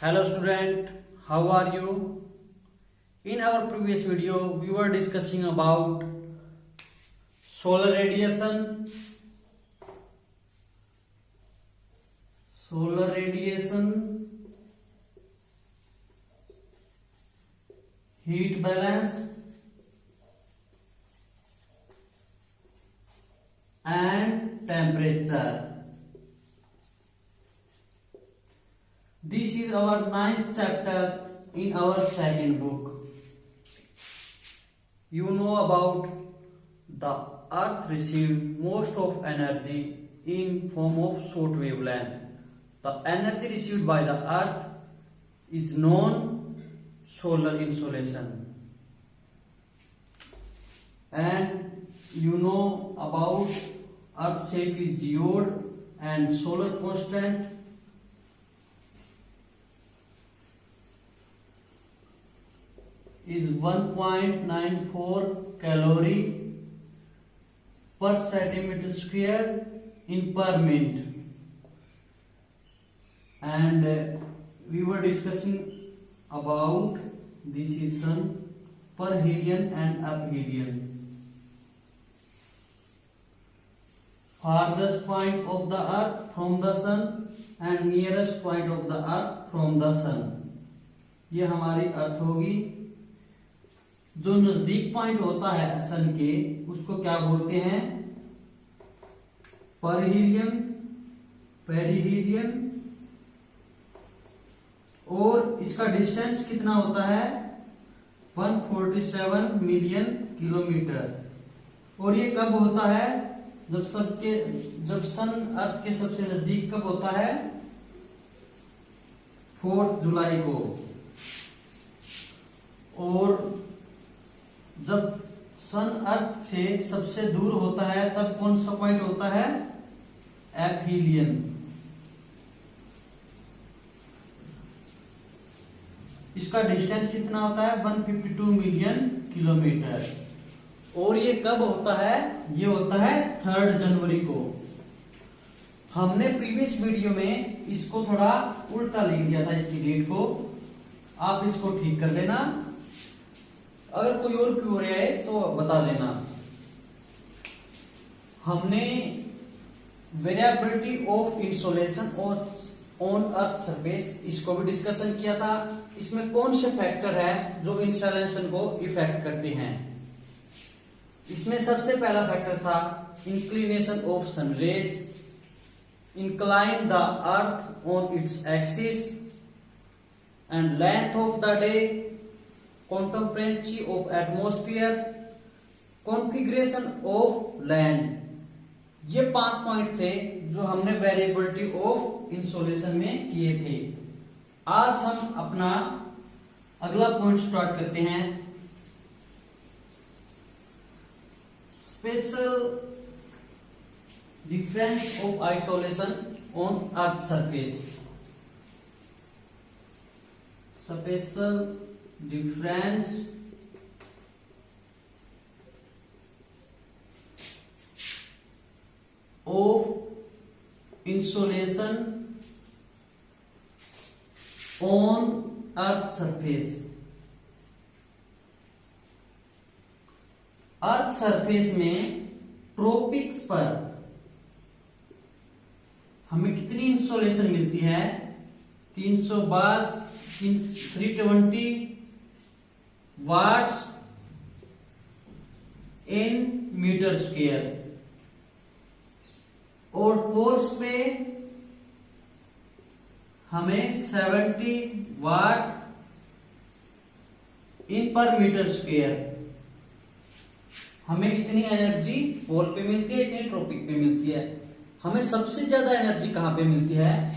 Hello student, how are you? In our previous video, we were discussing about solar radiation, heat balance, and temperature. This is our 9th chapter in our second book. You know about the earth receives most of energy in form of short wavelength. The energy received by the earth is known solar insolation. And you know about earth shape is geode and solar constant is 1.94 calorie per centimeter square in per minute. And we were discussing about this is sun, perihelion and aphelion. Farthest point of the earth from the sun and nearest point of the earth from the sun. ये हमारी अर्थ होगी. जो नजदीक point होता है सन के उसको क्या बोलते हैं? पेरिहीलियन. और इसका डिस्टेंस कितना होता है? 147 मिलियन किलोमीटर. और ये कब होता है? जब सन अर्थ के सबसे नजदीक कब होता है? 4 जुलाई को. और जब सन अर्थ से सबसे दूर होता है तब कौन सा पॉइंट होता है? एपीलियन. इसका डिस्टेंस कितना होता है? 152 मिलियन किलोमीटर. और ये कब होता है? ये होता है 3 जनवरी को. हमने प्रीवियस वीडियो में इसको थोड़ा उल्टा लिख दिया था, इसकी डेट को. आप इसको ठीक कर लेना. अगर कोई और क्यों है तो बता देना. हमने variability of insolation on earth surface इसको भी डिस्कशन किया था. इसमें कौन से फैक्टर है जो इंसोलेशन को इफेक्ट करते हैं? इसमें सबसे पहला फैक्टर था inclination of sun rays, incline the earth on its axis and length of the day, contemporaneity of atmosphere, configuration of land. ये 5 पॉइंट थे जो हमने वेरिएबिलिटी ऑफ इंसोलेशन में किए थे. आज हम अपना अगला पॉइंट स्टार्ट करते हैं. Special difference of isolation on earth surface. Special difference of insolation on earth surface. Earth surface में ट्रॉपिक्स पर हमें कितनी इंसोलेशन मिलती है? 320 वाट्स इन मीटर स्क्वायर. और पोल्स पे हमें 70 वाट इन पर मीटर स्क्वायर. हमें इतनी एनर्जी पोल पे मिलती है, इतनी ट्रॉपिक पे मिलती है. हमें सबसे ज्यादा एनर्जी कहां पे मिलती है?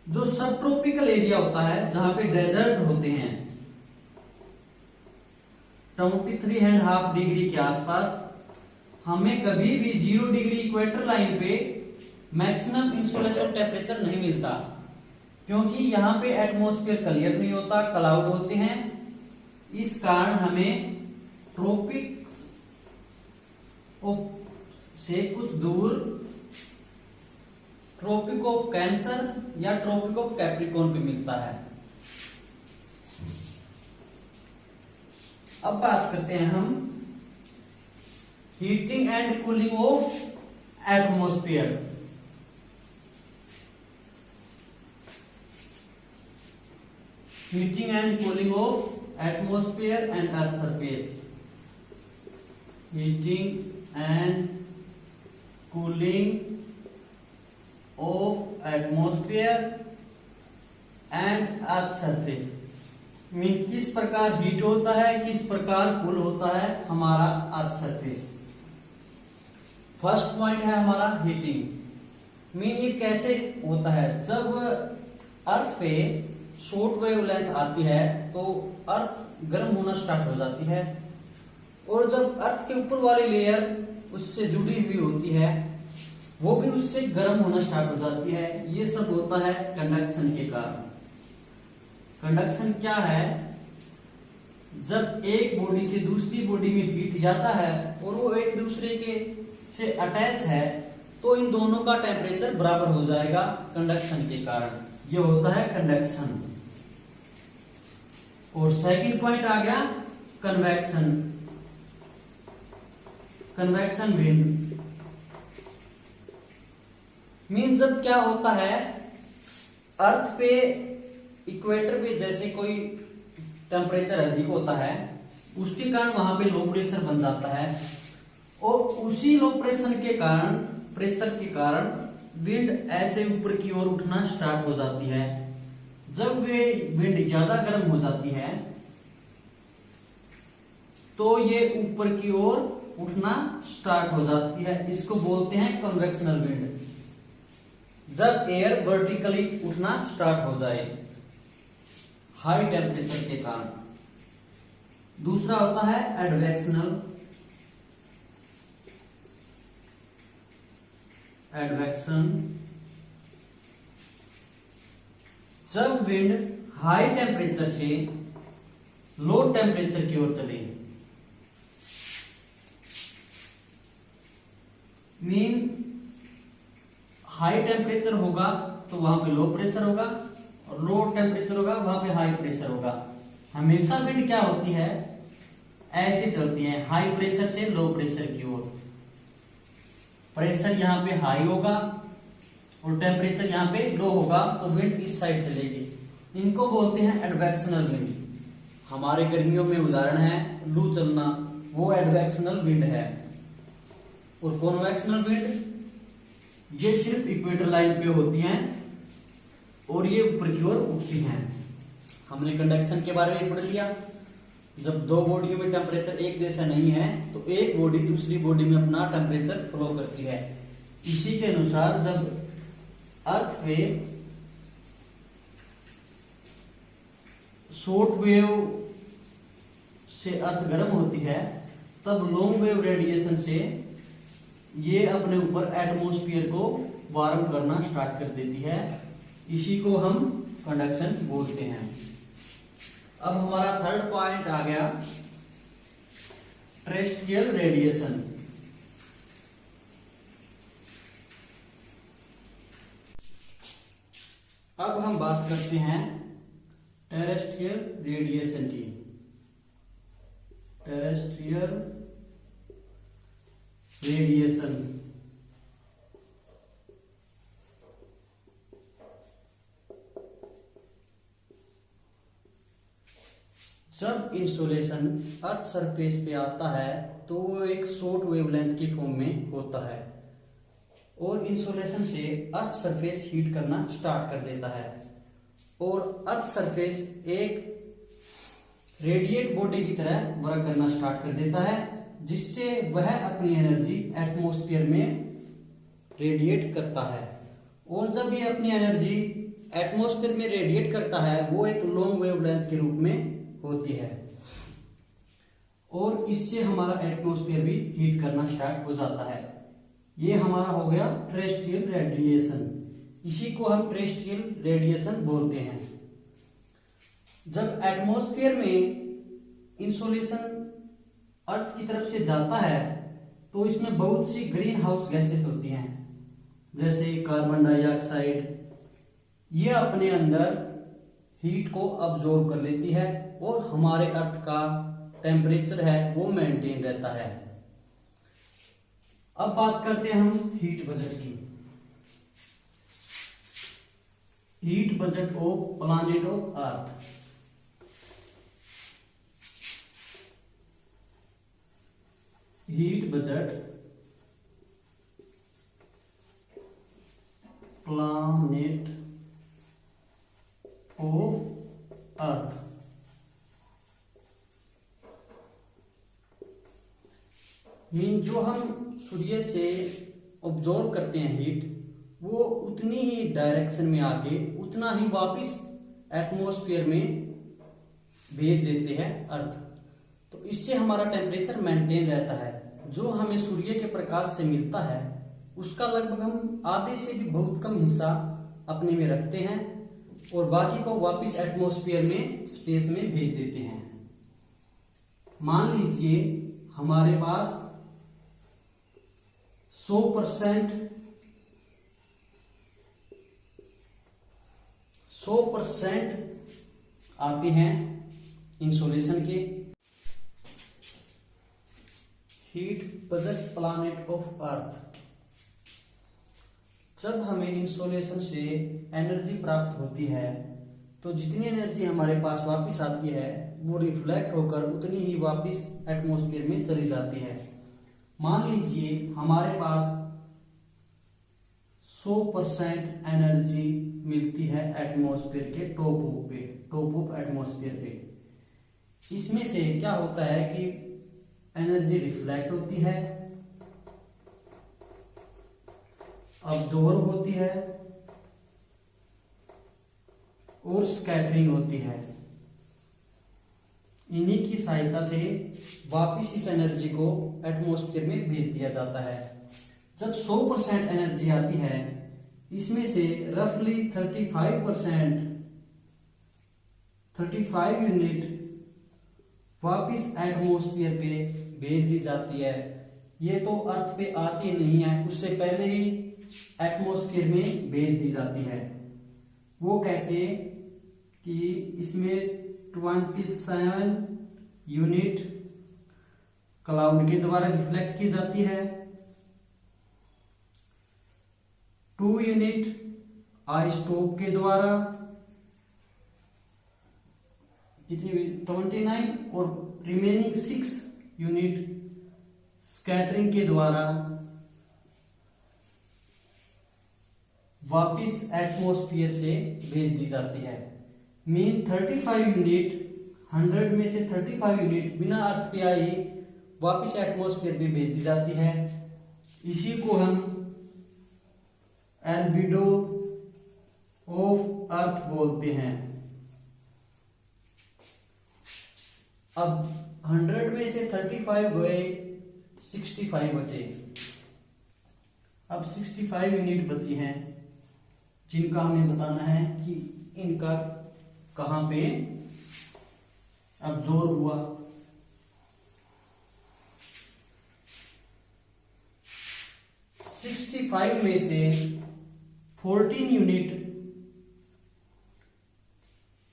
जो सब ट्रॉपिकल एरिया होता है जहां पे डेजर्ट होते हैं, 23.5 डिग्री के आसपास. हमें कभी भी 0 डिग्री इक्वेटर लाइन पे मैक्सिमम इंसोलेशन टेम्परेचर नहीं मिलता, क्योंकि यहां पे एटमॉस्फेयर क्लियर नहीं होता, क्लाउड होते हैं. इस कारण हमें ट्रॉपिक्स से कुछ दूर ट्रॉपिक ऑफ कैंसर या ट्रॉपिक ऑफ कैप्रिकॉर्न पे मिलता है। अब बात करते हैं हम heating and cooling of atmosphere. Heating and cooling of atmosphere and earth surface. Heating and cooling of atmosphere and earth surface mean किस प्रकार हीट होता है, किस प्रकार कूल होता है हमारा अर्थ सरफेस। फर्स्ट पॉइंट है हमारा हीटिंग मीन ये कैसे होता है। जब अर्थ पे शॉर्ट वेवलेंथ आती है तो अर्थ गर्म होना स्टार्ट हो जाती है, और जब अर्थ के ऊपर वाली लेयर उससे जुड़ी हुई होती है वो भी उससे गर्म होना स्टार्ट हो जाती है। ये सब होता है कंडक्शन के कारण। कंडक्शन क्या है, जब एक बॉडी से दूसरी बॉडी में हीट जाता है और वो एक दूसरे के से अटैच है तो इन दोनों का टेम्परेचर बराबर हो जाएगा कंडक्शन के कारण। ये होता है कंडक्शन। और सेकंड पॉइंट आ गया कन्वेक्शन। कन्वेक्शन विंड मीन जब क्या होता है, अर्थ पे इक्वेटर पे जैसे कोई टेम्परेचर अधिक होता है उसके कारण वहां पे लो प्रेशर बन जाता है, और उसी लो प्रेशर के कारण विंड ऐसे ऊपर की ओर उठना स्टार्ट हो जाती है। जब वे विंड ज्यादा गर्म हो जाती है तो ये ऊपर की ओर उठना स्टार्ट हो जाती है। इसको बोलते हैं कन्वेक्शनल विंड। जब एयर वर्टिकली उठना स्टार्ट हो जाए हाई टेम्परेचर के कारण। दूसरा होता है एडवेक्शनल। एडवेक्शन जब विंड हाई टेम्परेचर से लो टेम्परेचर की ओर चले मीन हाई टेम्परेचर होगा तो वहां पे लो प्रेशर होगा, और लो टेम्परेचर होगा वहां पे हाई प्रेशर होगा। हमेशा विंड क्या होती है, ऐसे चलती है हाई प्रेशर से लो प्रेशर की ओर। प्रेशर यहाँ पे हाई होगा और टेम्परेचर यहाँ पे लो होगा तो विंड इस साइड चलेगी। इनको बोलते हैं एडवेक्शनल विंड। हमारे गर्मियों में उदाहरण है लू चलना, वो एडवेक्शनल विंड है। और कॉन्वेक्शनल विंड ये सिर्फ इक्वेटर लाइन पे होती हैं और ये ऊपर की ओर उठती हैं। हमने कंडक्शन के बारे में पढ़ लिया। जब दो बॉडियों में टेम्परेचर एक जैसा नहीं है तो एक बॉडी दूसरी बॉडी में अपना टेम्परेचर फ्लो करती है। इसी के अनुसार जब अर्थ पे शॉर्ट वेव से अर्थ गर्म होती है तब लॉन्ग वेव रेडिएशन से ये अपने ऊपर एटमॉस्फेयर को वार्म करना स्टार्ट कर देती है। इसी को हम कंडक्शन बोलते हैं। अब हमारा थर्ड पॉइंट आ गया टेरेस्ट्रियल रेडिएशन। अब हम बात करते हैं टेरेस्ट्रियल रेडिएशन की। टेरेस्ट्रियल रेडिएशन जब इंसोलेशन अर्थ सरफेस पे आता है तो वो एक शॉर्ट वेवलेंथ की फॉर्म में होता है और इंसोलेशन से अर्थ सरफेस हीट करना स्टार्ट कर देता है, और अर्थ सरफेस एक रेडिएट बॉडी की तरह वर्क करना स्टार्ट कर देता है, जिससे वह अपनी एनर्जी एटमॉस्फेयर में रेडिएट करता है। और जब ये अपनी एनर्जी एटमॉस्फेयर में रेडिएट करता है वो एक लॉन्ग वेवलेंथ के रूप में होती है, और इससे हमारा एटमॉस्फेयर भी हीट करना स्टार्ट हो जाता है। ये हमारा हो गया टेरेस्ट्रियल रेडिएशन। इसी को हम टेरेस्ट्रियल रेडिएशन बोलते हैं। जब एटमॉस्फेयर में इंसोलेशन अर्थ की तरफ से जाता है तो इसमें बहुत सी ग्रीन हाउस गैसेस होती हैं, जैसे कार्बन डाइऑक्साइड, ये अपने अंदर हीट को अब्जॉर्ब कर लेती है और हमारे अर्थ का टेम्परेचर है वो मेंटेन रहता है। अब बात करते हैं हम हीट बजट की। Heat budget of planet of earth. Heat budget planet of earth. Mean जो हम सूर्य से ऑब्जॉर्व करते हैं हीट, वो उतनी ही डायरेक्शन में आके उतना ही वापस एटमॉस्फेयर में भेज देते हैं अर्थ। तो इससे हमारा टेम्परेचर मेंटेन रहता है। जो हमें सूर्य के प्रकाश से मिलता है उसका लगभग हम आधे से भी बहुत कम हिस्सा अपने में रखते हैं और बाकी को वापस एटमॉस्फेयर में स्पेस में भेज देते हैं। मान लीजिए हमारे पास 100% आते हैं इंसोलेशन के। Heat budget planet of earth. जब हमें इंसोलेशन से एनर्जी प्राप्त होती है तो जितनी एनर्जी हमारे पास वापस आती है वो रिफ्लेक्ट होकर उतनी ही वापस एटमॉस्फेयर में चली जाती है। मान लीजिए हमारे पास 100% एनर्जी मिलती है एटमॉस्फेयर के टॉप ऑफ एटमॉस्फेयर पे। इसमें से क्या होता है कि एनर्जी रिफ्लेक्ट होती है, अब्जॉर्ब होती है और स्कैटरिंग होती है। इन्हीं की सहायता से वापस इस एनर्जी को एटमॉस्फेयर में भेज दिया जाता है। जब 100% एनर्जी आती है, इसमें से रफली 35 यूनिट वापस एटमॉस्फेयर पे भेज दी जाती है। ये तो अर्थ पे आती नहीं है, उससे पहले ही एटमॉस्फेयर में भेज दी जाती है। वो कैसे कि इसमें 27 यूनिट क्लाउड के द्वारा रिफ्लेक्ट की जाती है, 2 यूनिट आइसटॉप के द्वारा, कितनी 29, और रिमेनिंग 6 यूनिट स्कैटरिंग के द्वारा वापिस एटमॉस्फेयर से भेज दी जाती है। मीन 35 यूनिट, 100 में से 35 यूनिट बिना अर्थ पे आई वापिस एटमॉस्फेयर पे भेज दी जाती है। इसी को हम एल्बिडो ऑफ अर्थ बोलते हैं। अब 100 में से 35 गए, 65 बचे। अब 65 यूनिट बची हैं जिनका हमें बताना है कि इनका कहां पे अब्जॉर्ब हुआ। सिक्सटी 65 में से 14 यूनिट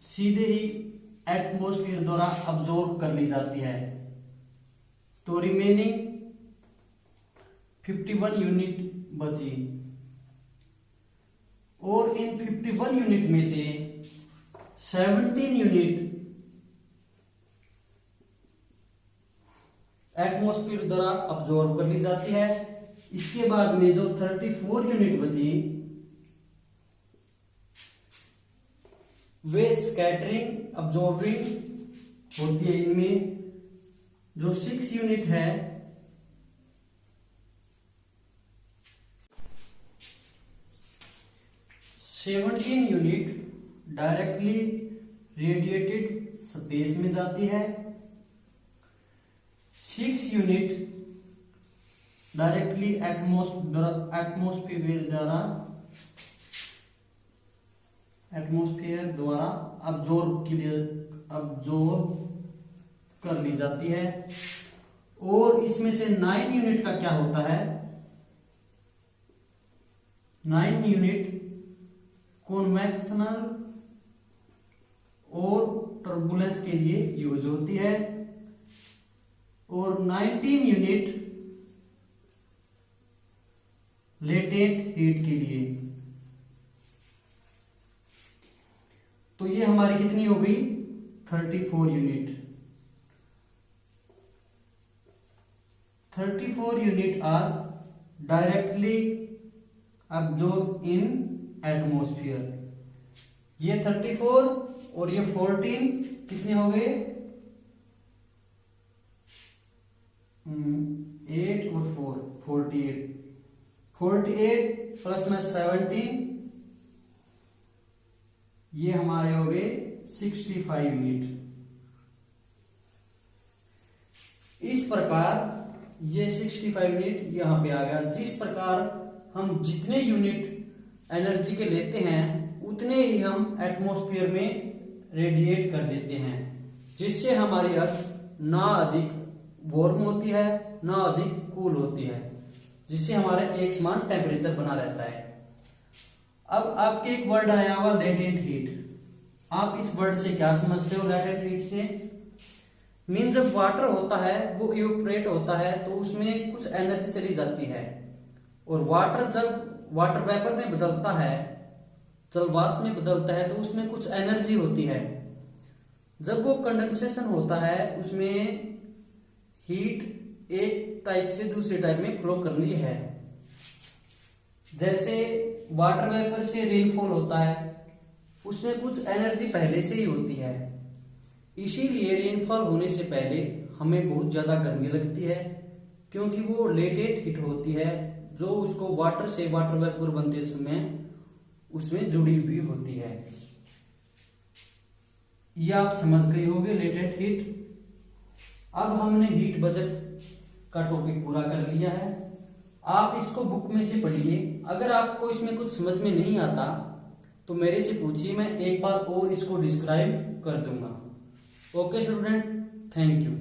सीधे ही एटमॉस्फेयर द्वारा अब्जॉर्ब कर ली जाती है, तो रिमेनिंग 51 यूनिट बची। और इन 51 यूनिट में से 17 यूनिट एटमॉस्फेयर द्वारा अब्जॉर्ब कर ली जाती है। इसके बाद में जो 34 यूनिट बची वे स्कैटरिंग अब्जॉर्बिंग होती है। इनमें जो 6 यूनिट है seventeen unit directly radiated space में जाती है, 6 यूनिट डायरेक्टली एटमॉस्फेयर द्वारा अब्जॉर्ब कर ली जाती है। और इसमें से 9 यूनिट का क्या होता है, 9 यूनिट कन्वेक्शनल और टर्बुलेंस के लिए यूज होती है और 19 यूनिट लेटेंट हीट के लिए। तो ये हमारी कितनी हो गई 34 unit. 34 unit are directly absorb in atmosphere. ये 34 और ये 14 कितने हो गए 8 और 4 48 प्लस में 17 ये हमारे हो गए 65 यूनिट। इस प्रकार ये 65 यूनिट यहां पे आ गया। जिस प्रकार हम जितने यूनिट एनर्जी के लेते हैं उतने ही हम एटमॉस्फेयर में रेडिएट कर देते हैं, जिससे हमारी अर्थ ना अधिक वार्म होती है ना अधिक कूल होती है, जिससे हमारा एक समान टेम्परेचर बना रहता है। अब आपके एक वर्ड आया हुआ लेटेंट हीट। आप इस वर्ड से क्या समझते हो? लेटेंट हीट से मीन जब वाटर होता है वो इवेपोरेट होता है तो उसमें कुछ एनर्जी चली जाती है, और वाटर जब वाटर वेपर में बदलता है, जल वाष्प में बदलता है, तो उसमें कुछ एनर्जी होती है। जब वो कंडेंसेशन होता है उसमें हीट एक टाइप से दूसरे टाइप में फ्लो करनी है। जैसे वाटर वेपर से रेनफॉल होता है, उसमें कुछ एनर्जी पहले से ही होती है, इसीलिए रेनफॉल होने से पहले हमें बहुत ज्यादा गर्मी लगती है, क्योंकि वो लेटेंट हीट होती है जो उसको वाटर से वाटर वेपर बनते समय उसमें जुड़ी हुई होती है। ये आप समझ गए होंगे लेटेंट हीट। अब हमने हीट बजट का टॉपिक पूरा कर लिया है। आप इसको बुक में से पढ़िए। अगर आपको इसमें कुछ समझ में नहीं आता तो मेरे से पूछिए, मैं एक बार और इसको डिस्क्राइब कर दूंगा। Okay student, thank you.